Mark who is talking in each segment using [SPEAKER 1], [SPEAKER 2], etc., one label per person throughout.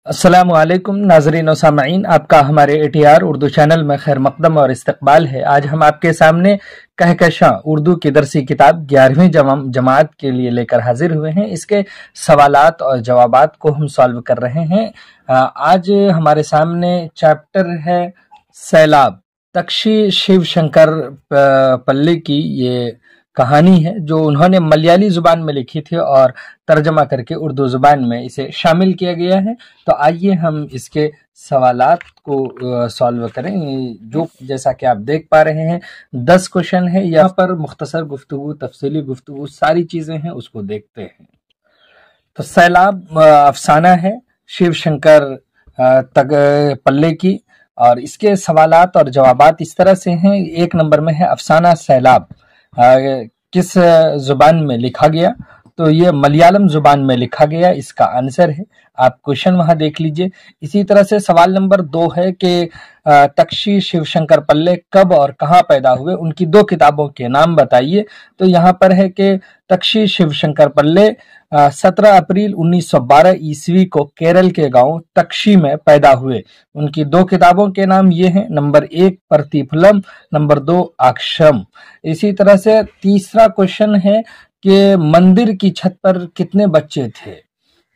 [SPEAKER 1] अस्सलामु अलैकुम नाज़रीन व सामईन, आपका हमारे ATR उर्दू चैनल में खैर मकदम और इस्तकबाल है। आज हम आपके सामने कहकशां उर्दू की दरसी किताब 11वीं जमात के लिए लेकर हाजिर हुए हैं। इसके सवालात और जवाबात को हम सॉल्व कर रहे हैं। आज हमारे सामने चैप्टर है सैलाब। तक्षी शिव शंकर पल्ले की ये कहानी है जो उन्होंने मलयाली जुबान में लिखी थी और तर्जमा करके उर्दू जुबान में इसे शामिल किया गया है। तो आइए हम इसके सवालात को सॉल्व करें। जो जैसा कि आप देख पा रहे हैं 10 क्वेश्चन है। यहाँ पर मुख्तसर गुफ्तगू, तफसीली गुफ्तगू, सारी चीजें हैं, उसको देखते हैं। तो सैलाब अफसाना है शिव शंकर पल्ले की, और इसके सवालात और जवाबात इस तरह से हैं। 1 नंबर में है अफसाना सैलाब किस जुबान में लिखा गया? तो ये मलयालम जुबान में लिखा गया, इसका आंसर है। आप क्वेश्चन वहां देख लीजिए। इसी तरह से सवाल नंबर 2 है कि तक्षी शिवशंकर पल्ले कब और कहां पैदा हुए, उनकी 2 किताबों के नाम बताइए। तो यहाँ पर है कि तक्षी शिवशंकर पल्ले 17 अप्रैल 1912 ईस्वी को केरल के गांव तक्षी में पैदा हुए। उनकी 2 किताबों के नाम ये हैं, नंबर 1 प्रतिफलम, नंबर 2 अक्षरम। इसी तरह से तीसरा क्वेश्चन है कि मंदिर की छत पर कितने बच्चे थे?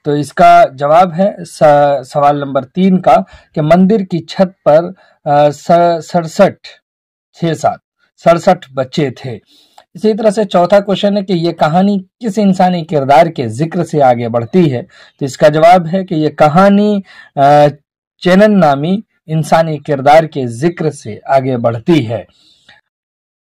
[SPEAKER 1] तो इसका जवाब है सवाल नंबर 3 का कि मंदिर की छत पर 67 बच्चे थे। इसी तरह से चौथा क्वेश्चन है कि ये कहानी किस इंसानी किरदार के जिक्र से आगे बढ़ती है? तो इसका जवाब है कि ये कहानी चेनन नामी इंसानी किरदार के जिक्र से आगे बढ़ती है।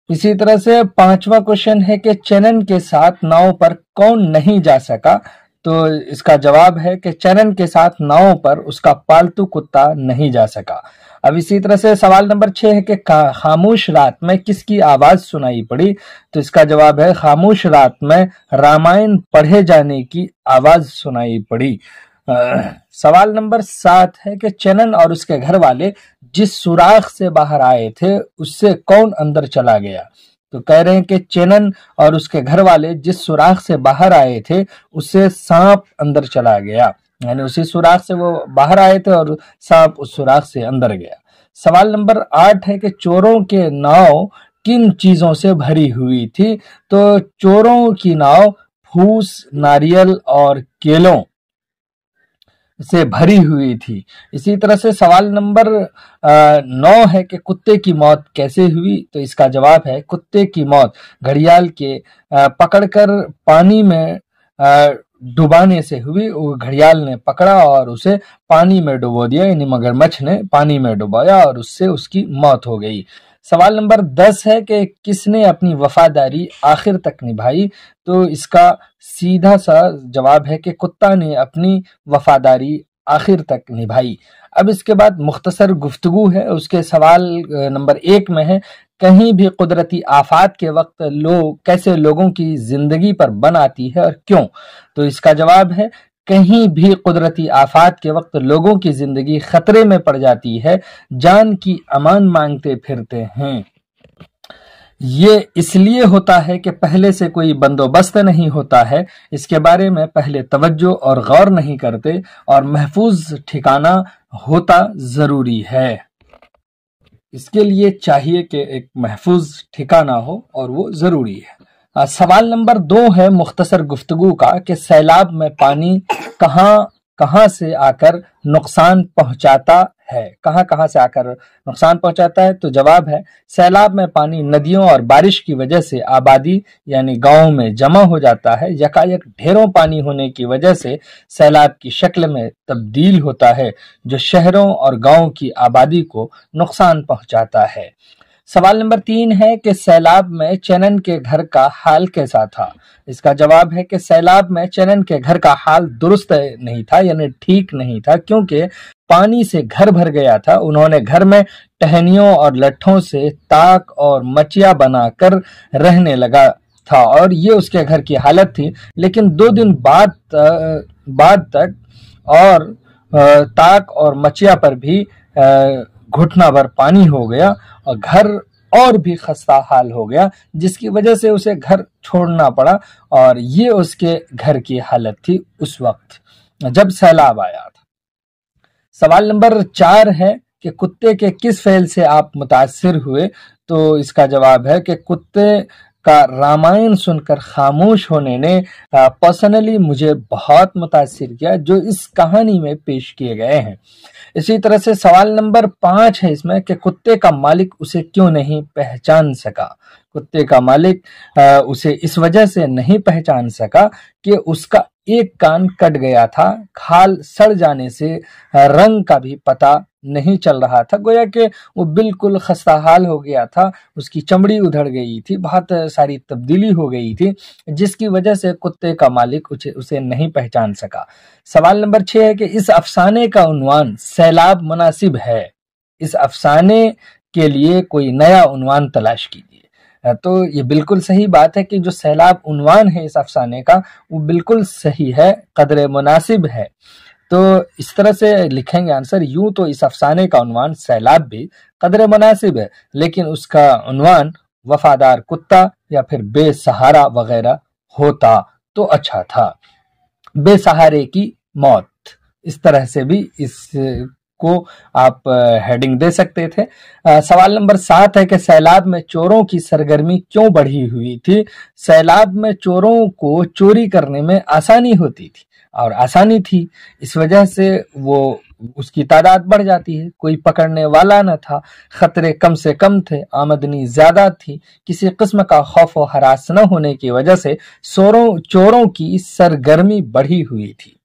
[SPEAKER 1] इसी तरह से 5वां क्वेश्चन है कि चेनन के साथ नाव पर कौन नहीं जा सका? तो इसका जवाब है कि चेनन के साथ नाव पर उसका पालतू कुत्ता नहीं जा सका। अब इसी तरह से सवाल नंबर 6 है कि खामोश रात में किसकी आवाज सुनाई पड़ी? तो इसका जवाब है खामोश रात में रामायण पढ़े जाने की आवाज सुनाई पड़ी। सवाल नंबर 7 है कि चेनन और उसके घर वाले जिस सुराख से बाहर आए थे उससे कौन अंदर चला गया? तो कह रहे हैं कि चेनन और उसके घर वाले जिस सुराख से बाहर आए थे उससे सांप अंदर चला गया, यानी उसी सुराख से वो बाहर आए थे और सांप उस सुराख से अंदर गया। सवाल नंबर 8 है कि चोरों के नाव किन चीजों से भरी हुई थी? तो चोरों की नाव फूस, नारियल और केलों से भरी हुई थी। इसी तरह से सवाल नंबर 9 है कि कुत्ते की मौत कैसे हुई? तो इसका जवाब है कुत्ते की मौत घड़ियाल के पकड़कर पानी में डुबाने से हुई। घड़ियाल ने पकड़ा और उसे पानी में डुबो दिया, यानी मगरमच्छ ने पानी में डुबाया और उससे उसकी मौत हो गई। सवाल नंबर 10 है कि किसने अपनी वफादारी आखिर तक निभाई? तो इसका सीधा सा जवाब है कि कुत्ता ने अपनी वफादारी आखिर तक निभाई। अब इसके बाद मुख्तसर गुफ्तगू है। उसके सवाल नंबर 1 में है कहीं भी कुदरती आफात के वक्त कैसे लोगों की जिंदगी पर बन आती है और क्यों? तो इसका जवाब है कहीं भी कुदरती आफात के वक्त लोगों की जिंदगी खतरे में पड़ जाती है, जान की अमान मांगते फिरते हैं। ये इसलिए होता है कि पहले से कोई बंदोबस्त नहीं होता है, इसके बारे में पहले तवज्जो और गौर नहीं करते, और महफूज ठिकाना होता जरूरी है। इसके लिए चाहिए कि एक महफूज ठिकाना हो और वो जरूरी है। सवाल नंबर 2 है मुख्तसर गुफ्तगू का कि सैलाब में पानी कहां से आकर नुकसान पहुंचाता है? कहां से आकर नुकसान पहुंचाता है? तो जवाब है सैलाब में पानी नदियों और बारिश की वजह से आबादी यानी गांव में जमा हो जाता है। यकायक ढेरों पानी होने की वजह से सैलाब की शक्ल में तब्दील होता है, जो शहरों और गांव की आबादी को नुकसान पहुंचाता है। सवाल नंबर 3 है कि सैलाब में चेनन के घर का हाल कैसा था? इसका जवाब है कि सैलाब में चेनन के घर का हाल दुरुस्त नहीं था, यानी ठीक नहीं था, क्योंकि पानी से घर भर गया था। उन्होंने घर में टहनियों और लट्ठों से ताक और मचिया बनाकर रहने लगा था और ये उसके घर की हालत थी। लेकिन 2 दिन बाद तक और ताक और मचिया पर भी घुटना भर पानी हो गया और घर और भी खस्ता हाल हो गया, जिसकी वजह से उसे घर छोड़ना पड़ा। और ये उसके घर की हालत थी उस वक्त जब सैलाब आया था। सवाल नंबर 4 है कि कुत्ते के किस फेल से आप मुतासिर हुए? तो इसका जवाब है कि कुत्ते का रामायण सुनकर खामोश होने ने पर्सनली मुझे बहुत मुतासिर किया, जो इस कहानी में पेश किए गए हैं। इसी तरह से सवाल नंबर 5 है इसमें कि कुत्ते का मालिक उसे क्यों नहीं पहचान सका? कुत्ते का मालिक उसे इस वजह से नहीं पहचान सका कि उसका एक कान कट गया था, खाल सड़ जाने से रंग का भी पता नहीं चल रहा था, गोया कि वो बिल्कुल खस्ता हाल हो गया था, उसकी चमड़ी उधड़ गई थी, बहुत सारी तब्दीली हो गई थी, जिसकी वजह से कुत्ते का मालिक उसे नहीं पहचान सका। सवाल नंबर 6 है कि इस अफसाने का उन्वान सैलाब मुनासिब है? इस अफसाने के लिए कोई नया उन्वान तलाश कीजिए। तो ये बिल्कुल सही बात है कि जो सैलाब उन्वान है इस अफसाने का, वो बिल्कुल सही है, कदर मुनासिब है। तो इस तरह से लिखेंगे आंसर। यूं तो इस अफसाने का उन्वान सैलाब भी कदर मुनासिब है, लेकिन उसका उन्वान वफादार कुत्ता या फिर बेसहारा वगैरह होता तो अच्छा था। बेसहारे की मौत, इस तरह से भी इसको आप हेडिंग दे सकते थे। सवाल नंबर 7 है कि सैलाब में चोरों की सरगर्मी क्यों बढ़ी हुई थी? सैलाब में चोरों को चोरी करने में आसानी होती थी और आसानी थी, इस वजह से वो उसकी तादाद बढ़ जाती है, कोई पकड़ने वाला न था, खतरे कम से कम थे, आमदनी ज्यादा थी, किसी किस्म का खौफ व हरास न होने की वजह से चोरों की सरगर्मी बढ़ी हुई थी।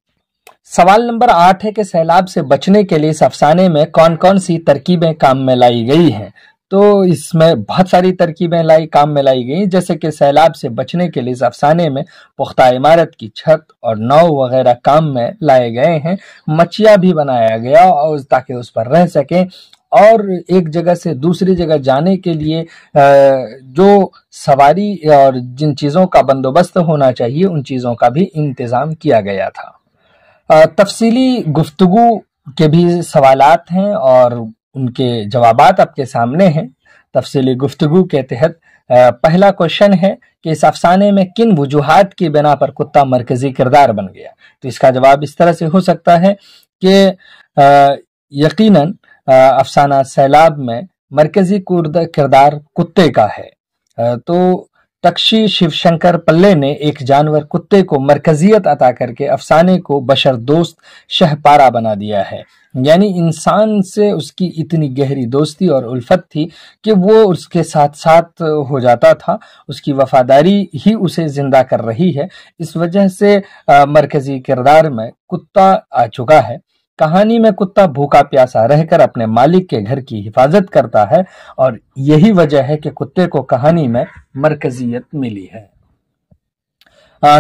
[SPEAKER 1] सवाल नंबर 8 है कि सैलाब से बचने के लिए इस अफसाने में कौन कौन सी तरकीबें काम में लाई गई हैं? तो इसमें बहुत सारी तरकीबें काम में लाई गई, जैसे कि सैलाब से बचने के लिए इस अफसाने में पुख्ता इमारत की छत और नाव वगैरह काम में लाए गए हैं, मचिया भी बनाया गया और ताकि उस पर रह सकें, और एक जगह से दूसरी जगह जाने के लिए जो सवारी और जिन चीज़ों का बंदोबस्त होना चाहिए उन चीज़ों का भी इंतज़ाम किया गया था। तफसीली गुफ्तगू के भी सवालात हैं और उनके जवाबात आपके सामने हैं। तफसीली गुफ्तगू के तहत पहला क्वेश्चन है कि इस अफसाने में किन वजूहात की बिना पर कुत्ता मरकजी किरदार बन गया? तो इसका जवाब इस तरह से हो सकता है कि यकीनन अफसाना सैलाब में मरकजी किरदार कुत्ते का है। तो तक्षी शिवशंकर पल्ले ने एक जानवर कुत्ते को मरकजियत अता करके अफसाने को बशर दोस्त शहपारा बना दिया है, यानी इंसान से उसकी इतनी गहरी दोस्ती और उल्फत थी कि वो उसके साथ साथ हो जाता था, उसकी वफादारी ही उसे जिंदा कर रही है। इस वजह से मरकजी किरदार में कुत्ता आ चुका है। कहानी में कुत्ता भूखा प्यासा रहकर अपने मालिक के घर की हिफाजत करता है और यही वजह है कि कुत्ते को कहानी में मरकजियत मिली है।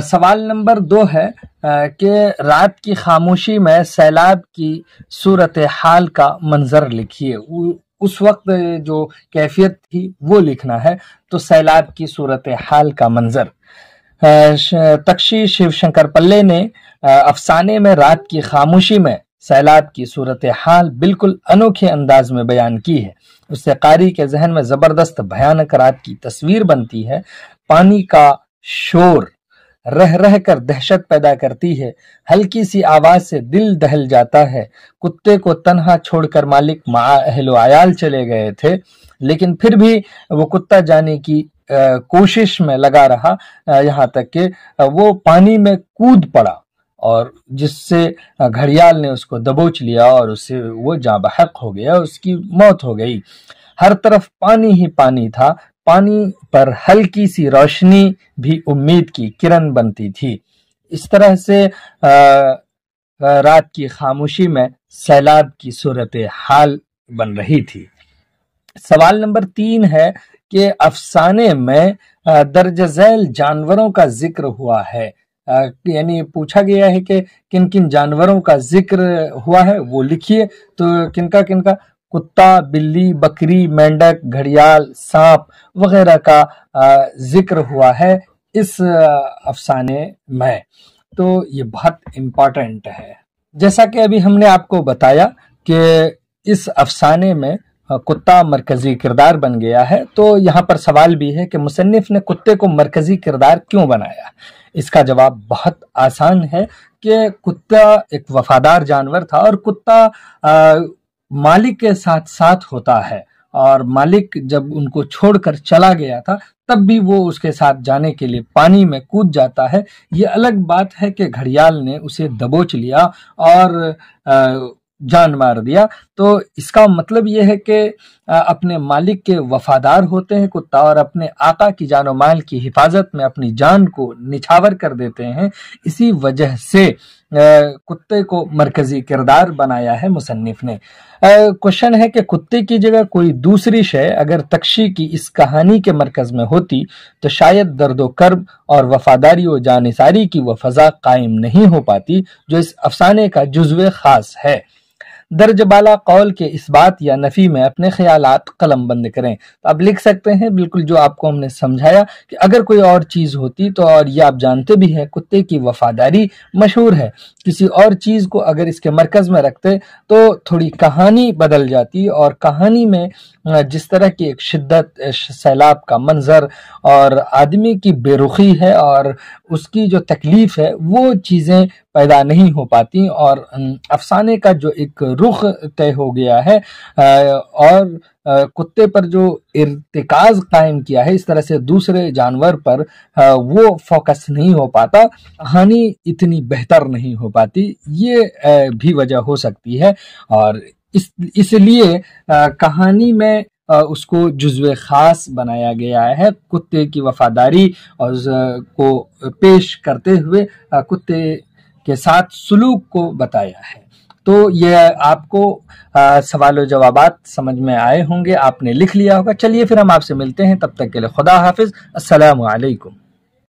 [SPEAKER 1] सवाल नंबर 2 है कि रात की खामोशी में सैलाब की सूरत हाल का मंजर लिखिए। उस वक्त जो कैफियत थी वो लिखना है, तो सैलाब की सूरत हाल का मंजर। तक्षी शिवशंकर पल्ले ने अफसाने में रात की खामोशी में सैलाब की सूरत हाल बिल्कुल अनोखे अंदाज में बयान की है। उससे कारी के जहन में जबरदस्त भयानक रात की तस्वीर बनती है। पानी का शोर रह रह कर दहशत पैदा करती है, हल्की सी आवाज से दिल दहल जाता है। कुत्ते को तन्हा छोड़कर मालिक मां अहलो आयाल चले गए थे, लेकिन फिर भी वो कुत्ता जाने की कोशिश में लगा रहा, यहाँ तक कि वो पानी में कूद पड़ा और जिससे घड़ियाल ने उसको दबोच लिया और उससे वो जाँ बहक हो गया, उसकी मौत हो गई। हर तरफ पानी ही पानी था, पानी पर हल्की सी रोशनी भी उम्मीद की किरण बनती थी। इस तरह से रात की खामोशी में सैलाब की सूरत हाल बन रही थी। सवाल नंबर 3 है कि अफसाने में दर्ज झैल जानवरों का जिक्र हुआ है, यानी पूछा गया है कि किन किन जानवरों का जिक्र हुआ है वो लिखिए। तो किनका किनका? कुत्ता, बिल्ली, बकरी, मेंढक, घड़ियाल, सांप वगैरह का जिक्र हुआ है इस अफसाने में। तो ये बहुत इम्पोर्टेंट है। जैसा कि अभी हमने आपको बताया कि इस अफसाने में कुत्ता मरकजी किरदार बन गया है, तो यहाँ पर सवाल भी है कि मुसन्निफ ने कुत्ते को मरकजी किरदार क्यों बनाया? इसका जवाब बहुत आसान है کہ کتا ایک وفادار جانور تھا اور کتا مالک کے ساتھ ساتھ ہوتا ہے، اور مالک جب ان کو چھوڑ کر چلا گیا تھا تب بھی وہ اس کے ساتھ جانے کے لیے پانی میں کود جاتا ہے۔ یہ الگ بات ہے کہ گھڑیال نے اسے دبوچ لیا اور جان مار دیا۔ تو اس کا مطلب یہ ہے کہ اپنے مالک کے وفادار ہوتے ہیں کتا، اور اپنے آقا کی جان و مال کی حفاظت میں اپنی جان کو نچھاور کر دیتے ہیں۔ اسی وجہ سے کتے کو مرکزی کردار بنایا ہے مصنف نے۔ کوشچن ہے کہ کتے کی جگہ کوئی دوسری شے اگر تکشی کی اس کہانی کے مرکز میں ہوتی تو شاید درد و کرب اور وفاداری و جانثاری کی وہ فضا قائم نہیں ہو پاتی جو اس افسانے کا جزو خاص ہے۔ درج بالا قول کے اس بات یا نفی میں اپنے خیالات قلم بند کریں۔ تو آپ لکھ سکتے ہیں بالکل جو آپ کو ہم نے سمجھایا کہ اگر کوئی اور چیز ہوتی تو، اور یہ آپ جانتے بھی ہیں کتے کی وفاداری مشہور ہے، کسی اور چیز کو اگر اس کے مرکز میں رکھتے تو تھوڑی کہانی بدل جاتی، اور کہانی میں جس طرح کی ایک شدت، سیلاب کا منظر اور آدمی کی بے رخی ہے اور اس کی جو تکلیف ہے وہ چیزیں پیدا نہیں ہو پاتی، اور افسانے کا جو ایک رخ طے ہو گیا ہے اور کتے پر جو ارتکاز قائم کیا ہے اس طرح سے دوسرے جانور پر وہ فوکس نہیں ہو پاتا، کہانی اتنی بہتر نہیں ہو پاتی، یہ بھی وجہ ہو سکتی ہے۔ اور اس لیے کہانی میں اس کو جزو خاص بنایا گیا ہے، کتے کی وفاداری اور کو پیش کرتے ہوئے کتے کے ساتھ سلوک کو بتایا ہے۔ تو یہ آپ کو سوال و جوابات سمجھ میں آئے ہوں گے، آپ نے لکھ لیا ہوگا۔ چلیے پھر ہم آپ سے ملتے ہیں، تب تک کے لیے خدا حافظ، السلام علیکم۔